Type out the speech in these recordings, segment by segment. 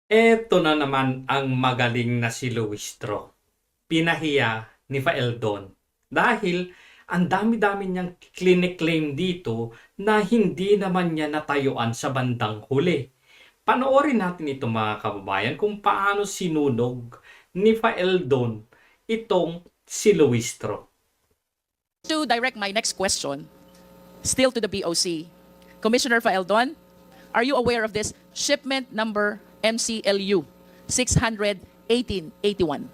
Eto na naman ang magaling na si Luistro. Pinahiya ni Faeldon. Dahil ang dami-dami niyang clinic-claim dito na hindi naman niya natayuan sa bandang huli. Panoorin natin ito mga kababayan kung paano sinunog ni Faeldon itong si Luistro. To direct my next question, still to the BOC, Commissioner Faeldon, are you aware of this shipment number MCLU 61881?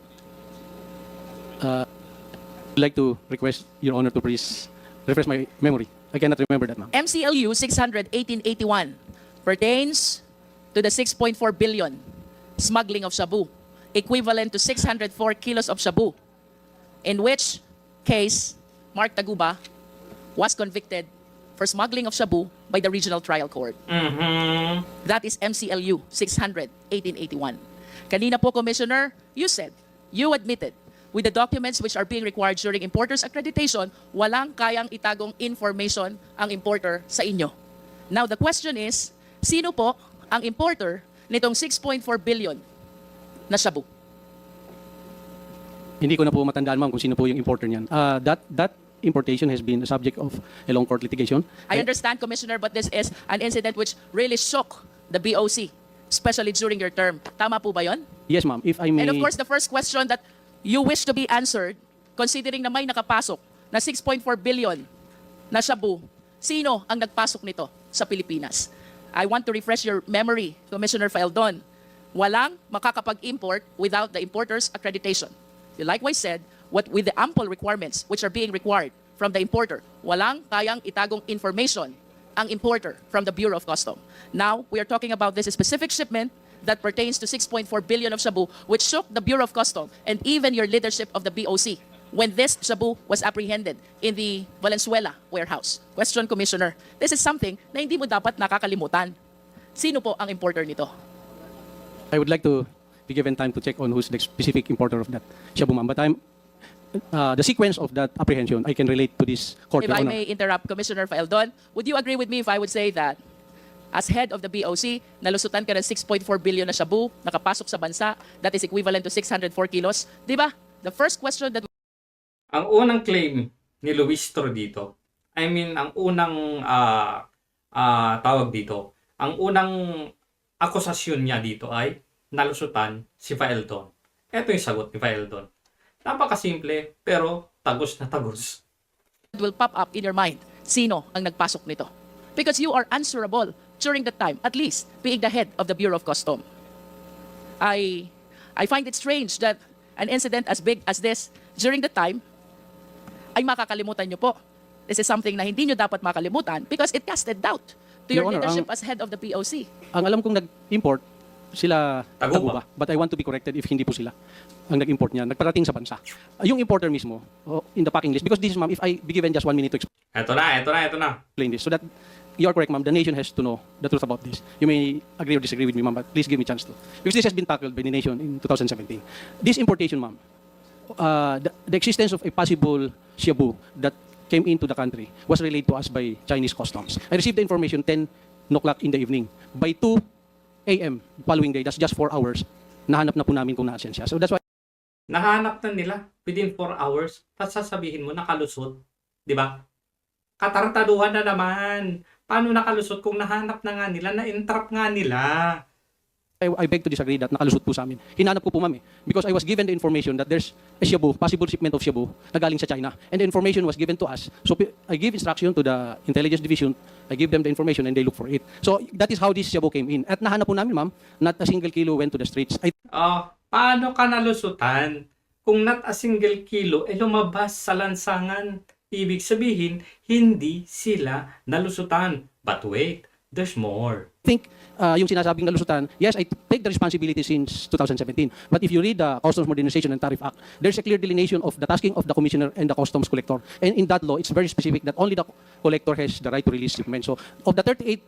I'd like to request Your Honor to please refresh my memory. I cannot remember that, ma'am. MCLU 61881 pertains to the 6.4 billion smuggling of shabu, equivalent to 604 kilos of shabu, in which case Mark Taguba was convicted for smuggling of shabu by the Regional Trial Court. That is MCLU 61881. Kanina po, Commissioner, you said, you admitted, with the documents which are being required during importer's accreditation, walang kayang itagong information ang importer sa inyo. Now, the question is, sino po ang importer nitong 6.4 billion na shabu? Hindi ko na po matandaan, ma'am, kung sino po yung importer niyan. That importation has been a subject of a long court litigation. I understand, Commissioner, but this is an incident which really shook the BOC, especially during your term. Tama po ba yon? Yes, ma'am. If I may... And of course, the first question that you wish to be answered, considering na may nakapasok na 6.4 billion na shabu, sino ang nagpasok nito sa Pilipinas? I want to refresh your memory, Commissioner Faeldon. Walang makakapag-import without the importer's accreditation. You likewise said, what with the ample requirements which are being required from the importer, walang kayang itagong information ang importer from the Bureau of Customs. Now, we are talking about this specific shipment that pertains to 6.4 billion of shabu, which shook the Bureau of Customs and even your leadership of the BOC when this shabu was apprehended in the Valenzuela warehouse. Question, Commissioner, this is something na hindi mo dapat nakakalimutan. Sino po ang importer nito? I would like to be given time to check on who's the specific importer of that shabu, ma'am. But the sequence of that apprehension, I can relate to this court, If Your I Honor. may interrupt, Commissioner Faeldon, would you agree with me if I would say that as head of the BOC, nalusutan ka ng 6.4 billion na shabu, nakapasok sa bansa, that is equivalent to 604 kilos? Di ba? The first question that Ang unang claim ni Luistro dito, ang unang tawag dito, ang unang akusasyon niya dito ay nalusutan si Faeldon. Ito yung sagot ni Faeldon. Napakasimple, pero tagos na tagos. will pop up in your mind, sino ang nagpasok nito? Because you are answerable during that time, at least being the head of the Bureau of Customs. I find it strange that an incident as big as this during the time ay makakalimutan nyo po. This is something na hindi nyo dapat makalimutan because it casted doubt to your Your Honor, leadership as head of the POC. Ang alam kong nag-import, sila Taguba. But I want to be corrected if hindi po sila ang nag-import niya. Nagparating sa bansa. Yung importer mismo, in the packing list, because this is, ma'am, if I be given just 1 minute to Ito na. explain this, so that you are correct, ma'am, the nation has to know the truth about this. You may agree or disagree with me, ma'am, but please give me a chance to. Because this has been tackled by the nation in 2017. This importation, ma'am, the existence of a possible shabu that came into the country was relayed to us by Chinese customs. I received the information 10 o'clock in the evening. By 2 a.m. following day, that's just 4 hours, nahanap na po namin kung naasan siya. So that's why Nahanap na nila within 4 hours. Tapos sasabihin mo, nakalusot. Di ba? Katartaduhan na naman. Paano nakalusot kung nahanap na nga nila, na-entrap nga nila? I beg to disagree that nakalusot po sa amin. Hinanap ko po, ma'am, because I was given the information that there's a shabu, possible shipment of shabu na galing sa China. And the information was given to us. So I give instruction to the intelligence division, I give them the information and they look for it. So that is how this shabu came in. At nahanap po namin, ma'am, not a single kilo went to the streets. Paano ka nalusutan? Kung not a single kilo, lumabas sa lansangan. Ibig sabihin, hindi sila nalusutan. But wait, there's more. Think yung sinasabing nalusutan, yes, I take the responsibility since 2017. But if you read the Customs Modernization and Tariff Act, there's a clear delineation of the tasking of the commissioner and the customs collector. And in that law, it's very specific that only the collector has the right to release shipment. So of the 38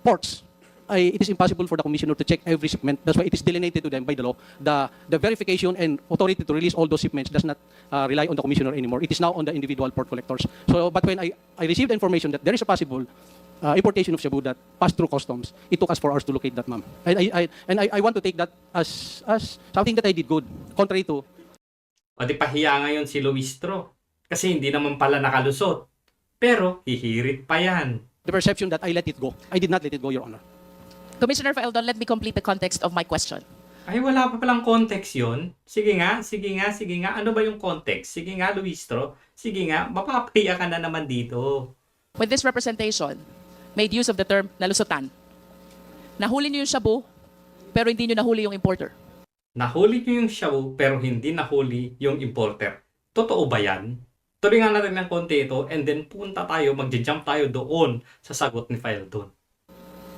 ports, it is impossible for the commissioner to check every shipment. That's why it is delineated to them by the law. The verification and authority to release all those shipments does not rely on the commissioner anymore. It is now on the individual port collectors. So, but when I received information that there is a possible importation of shabu that passed through customs. It took us 4 hours to locate that, ma'am. And I want to take that as something that I did good, contrary to O di pahiya ngayon si Luistro. Kasi hindi naman pala nakalusot. Pero hihirit pa yan. the perception that I let it go. I did not let it go, Your Honor. Commissioner Faeldon, let me complete the context of my question. Ay, wala pa palang context yon. Sige nga, sige nga, sige nga. Ano ba yung context? Sige nga, Luistro. Sige nga, mapapahiya ka na naman dito. When this representation made use of the term nalusutan, nahuli niyo yung shabu, pero hindi niyo nahuli yung importer. Nahuli nyo yung shabu pero hindi nahuli yung importer. Totoo ba yan? Tuloy nga natin ng konti ito and then punta tayo, magja-jump tayo doon sa sagot ni Faeldon.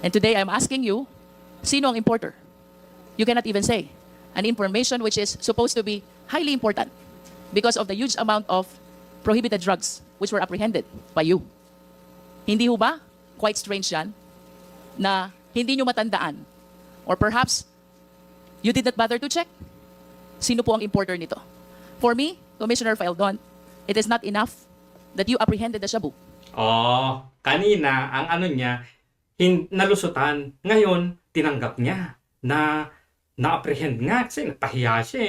And today I'm asking you, sino ang importer? You cannot even say. An information which is supposed to be highly important because of the huge amount of prohibited drugs which were apprehended by you. Hindi ho ba? Quite strange yan na hindi nyo matandaan or perhaps you did not bother to check sino po ang importer nito. For me, Commissioner Faeldon, it is not enough that you apprehended the shabu. Oh, kanina ang ano niya, nalusutan. Ngayon, tinanggap niya na na-apprehend nga kasi napahiya siya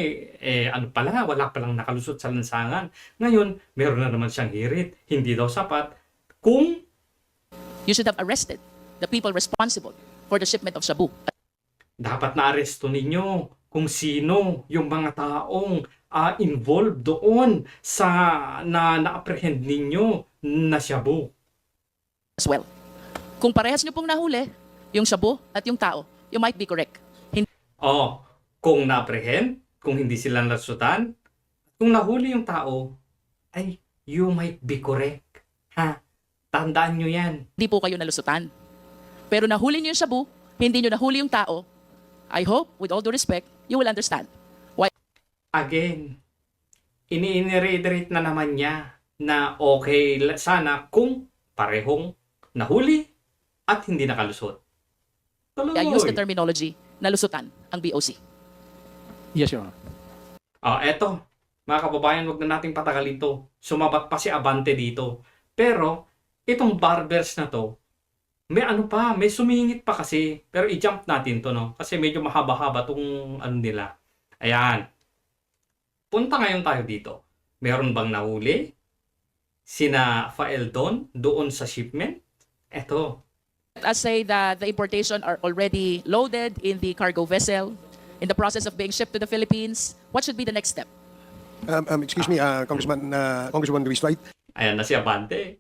ano pala, wala palang nakalusot sa lansangan. Ngayon, meron na naman siyang hirit. Hindi daw sapat kung You should have arrested the people responsible for the shipment of shabu. dapat na-aresto ninyo kung sino yung mga taong involved doon sa na-apprehend ninyo na shabu. As well. Kung parehas nyo pong nahuli, yung shabu at yung tao, you might be correct. Oh, kung na-apprehend, kung hindi sila nasutan, kung nahuli yung tao, ay, you might be correct. Ha? Tandaan nyo yan. Hindi po kayo nalusutan. Pero nahuli nyo yung shabu, hindi nyo nahuli yung tao, I hope, with all due respect, you will understand why Again, ini-reiterate na naman niya na okay sana kung parehong nahuli at hindi nakalusot. Tuloy. I use the terminology nalusutan ang BOC. Yes, Your Honor. Eto, mga kababayan, wag na nating patagalin to. Sumabat pa si Abante dito. Pero, itong barbers na to, may ano pa, may sumingit pa kasi. Pero i-jump natin to, no? Kasi medyo mahaba-haba tong ano nila. Ayan. Punta ngayon tayo dito. Meron bang nahuli? Sina Faeldon doon sa shipment? Eto. Let us say that the importation are already loaded in the cargo vessel in the process of being shipped to the Philippines. What should be the next step? Excuse me, Congresswoman Luis, right? Ayan na si Abante.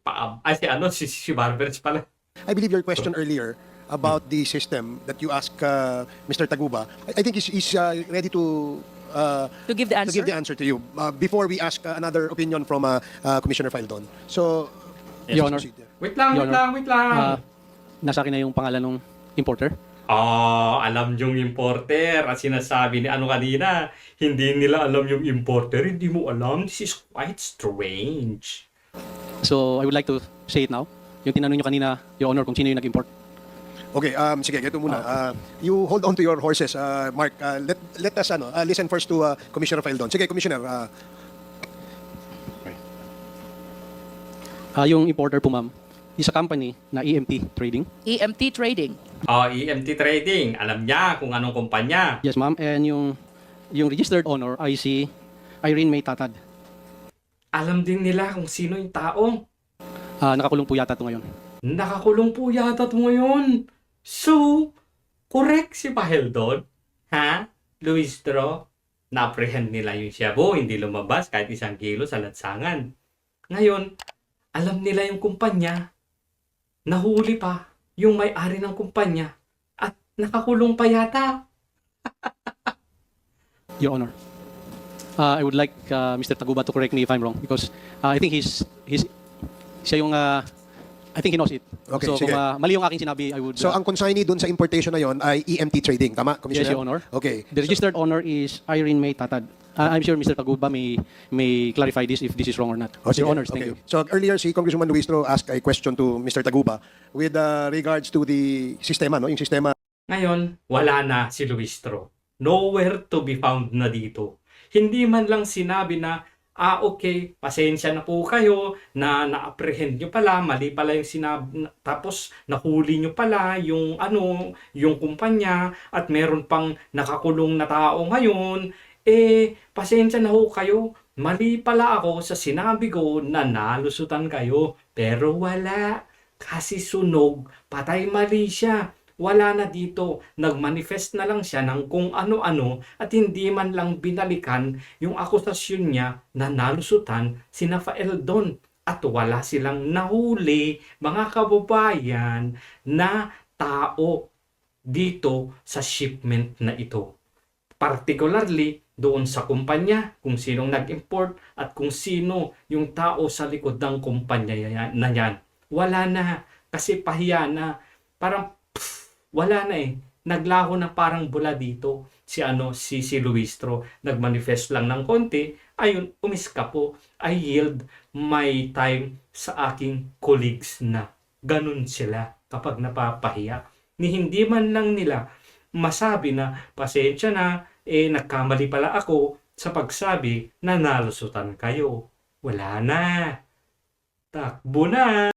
Si Barbers pala. I believe your question earlier about the system that you asked Mr. Taguba, I think he's ready to To give the answer? to give the answer to you before we ask another opinion from Commissioner Faeldon. So, Your Honor. proceed. Wait lang, Your wait lang, wait lang. Nasa akin na yung pangalan ng importer. Alam yung importer. At sinasabi ni ano kanina, hindi nila alam yung importer. Hindi mo alam. This is quite strange. So, I would like to say it now. Yung tinanong nyo kanina, Your Honor, kung sino yung nag-import. Okay, sige, ganito muna. You hold on to your horses, Mark. Let us listen first to Commissioner Faeldon. Sige, Commissioner. Yung importer po, ma'am, is a company na EMT Trading. EMT Trading. EMT Trading. Alam niya kung anong kumpanya. Yes, ma'am. And yung registered owner ay si Irene May Tatad. Alam din nila kung sino yung taong Nakakulong po yata ito ngayon. nakakulong po yata ito ngayon. So, correct si Faeldon. Ha? Luistro? Na-apprehend nila yung shabu. Hindi lumabas kahit 1 kilo sa lansangan. Ngayon, alam nila yung kumpanya. Nahuli pa yung may-ari ng kumpanya. At nakakulong pa yata. Your Honor. I would like Mr. Taguba to correct me if I'm wrong because I think siya yung I think he knows it. Okay, so sige. kung mali yung aking sinabi, I would So, ang consignee doon sa importation na yon ay EMT Trading. Tama, Commissioner? Yes, Your Honor. Okay. The registered owner is Irene May Tatad. I'm sure Mr. Taguba may clarify this if this is wrong or not. Oh, sige. Your Honors, thank Okay. you. So earlier si Congresswoman Luistro asked a question to Mr. Taguba with regards to the sistema, no? Yung sistema. Ngayon, wala na si Luistro. Nowhere to be found na dito. Hindi man lang sinabi na Okay, pasensya na po kayo na na-apprehend nyo pala, mali pala yung sinabi, tapos nahuli nyo pala yung yung kumpanya at meron pang nakakulong na tao ngayon. Pasensya na ho kayo. Mali pala ako sa sinabi ko na nalusutan kayo. Pero wala. Kasi sunog, patay mali siya. Wala na dito. Nagmanifest na lang siya ng kung ano-ano at hindi man lang binalikan yung akusasyon niya na nalusutan si Eldon. At wala silang nahuli, mga kababayan, na tao dito sa shipment na ito. Particularly doon sa kumpanya, kung sinong nag-import at kung sino yung tao sa likod ng kumpanya na yan. Wala na, kasi pahiya na. Parang wala na Naglaho na parang bula dito si Luistro. Nagmanifest lang ng konti. Ayun, umiska po. I yield my time sa aking colleagues na ganun sila kapag napapahiya. Ni hindi man lang nila masabi na pasensya na, nagkamali pala ako sa pagsabi na nalusutan kayo. Wala na. Takbo na.